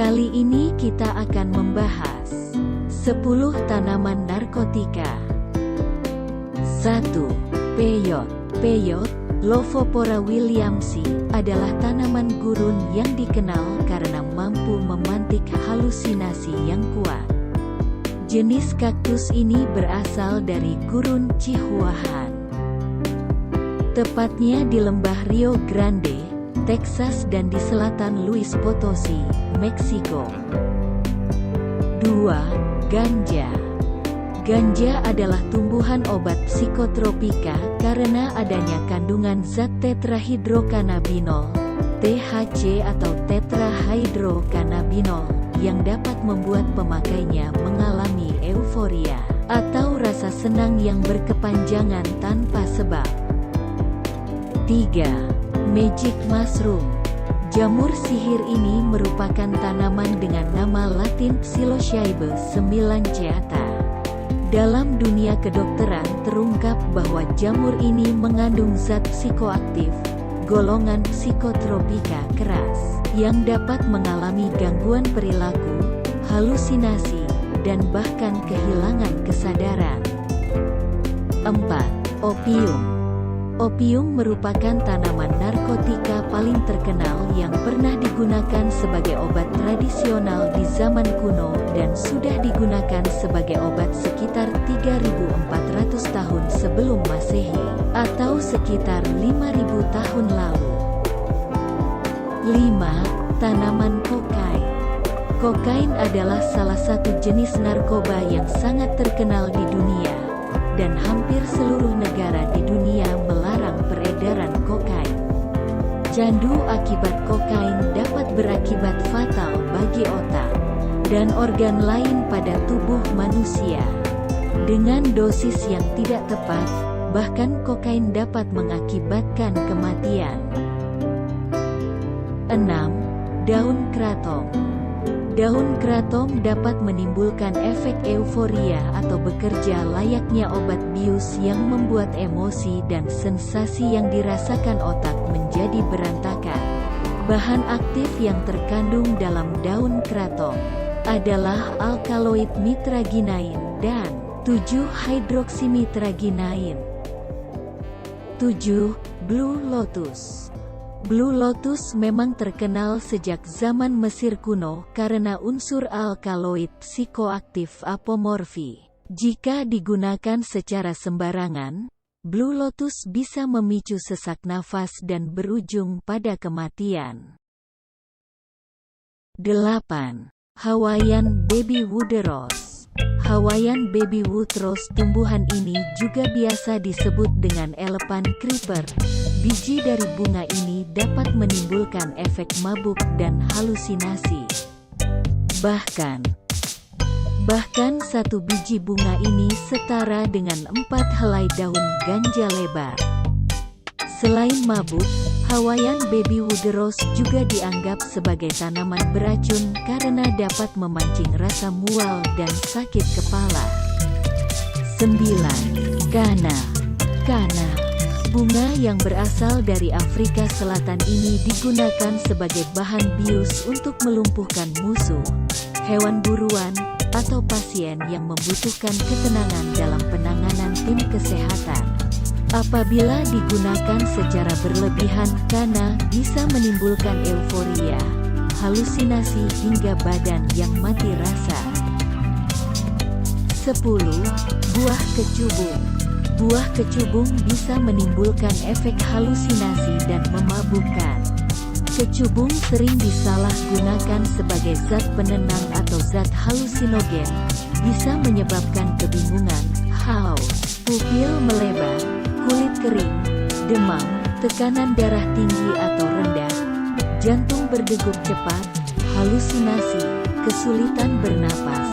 Kali ini kita akan membahas 10 tanaman narkotika. 1. Peyot. Peyot, Lophopora williamsi, adalah tanaman gurun yang dikenal karena mampu memantik halusinasi yang kuat. Jenis kaktus ini berasal dari gurun Chihuahuan, tepatnya di lembah Rio Grande, Texas dan di selatan Luis Potosi, Meksiko. 2. Ganja. Ganja adalah tumbuhan obat psikotropika karena adanya kandungan zat tetrahydrocannabinol, THC atau tetrahydrocannabinol, yang dapat membuat pemakainya mengalami euforia atau rasa senang yang berkepanjangan tanpa sebab. 3. Magic mushroom. Jamur sihir ini merupakan tanaman dengan nama latin Psilocybe semilanceata. Dalam dunia kedokteran terungkap bahwa jamur ini mengandung zat psikoaktif, golongan psikotropika keras, yang dapat mengalami gangguan perilaku, halusinasi, dan bahkan kehilangan kesadaran. 4. Opium. Opium merupakan tanaman narkotika paling terkenal yang pernah digunakan sebagai obat tradisional di zaman kuno dan sudah digunakan sebagai obat sekitar 3.400 tahun sebelum Masehi, atau sekitar 5.000 tahun lalu. 5. Tanaman kokain. Kokain adalah salah satu jenis narkoba yang sangat terkenal di dunia, dan hampir seluruh negara di dunia melarang peredaran kokain. Candu akibat kokain dapat berakibat fatal bagi otak dan organ lain pada tubuh manusia. Dengan dosis yang tidak tepat, bahkan kokain dapat mengakibatkan kematian. 6. Daun kratom. Daun kratom dapat menimbulkan efek euforia atau bekerja layaknya obat bius yang membuat emosi dan sensasi yang dirasakan otak menjadi berantakan. Bahan aktif yang terkandung dalam daun kratom adalah alkaloid mitraginain dan 7-hydroxymitraginain. 7. Blue Lotus. Blue Lotus memang terkenal sejak zaman Mesir kuno karena unsur alkaloid psikoaktif apomorfi. Jika digunakan secara sembarangan, Blue Lotus bisa memicu sesak nafas dan berujung pada kematian. 8. Hawaiian Babywood Rose. Hawaiian Babywood Rose, tumbuhan ini juga biasa disebut dengan elephant creeper. Biji dari bunga ini dapat menimbulkan efek mabuk dan halusinasi. Bahkan satu biji bunga ini setara dengan 4 helai daun ganja lebar. Selain mabuk, Hawaiian Babywood Rose juga dianggap sebagai tanaman beracun karena dapat memancing rasa mual dan sakit kepala. 9. Kana. Kana. Bunga yang berasal dari Afrika Selatan ini digunakan sebagai bahan bius untuk melumpuhkan musuh, hewan buruan, atau pasien yang membutuhkan ketenangan dalam penanganan tim kesehatan. Apabila digunakan secara berlebihan, kana bisa menimbulkan euforia, halusinasi hingga badan yang mati rasa. 10. Buah kecubung. Buah kecubung bisa menimbulkan efek halusinasi dan memabukkan. Kecubung sering disalahgunakan sebagai zat penenang atau zat halusinogen, bisa menyebabkan kebingungan, haus, pupil melebar, kulit kering, demam, tekanan darah tinggi atau rendah, jantung berdegup cepat, halusinasi, kesulitan bernapas,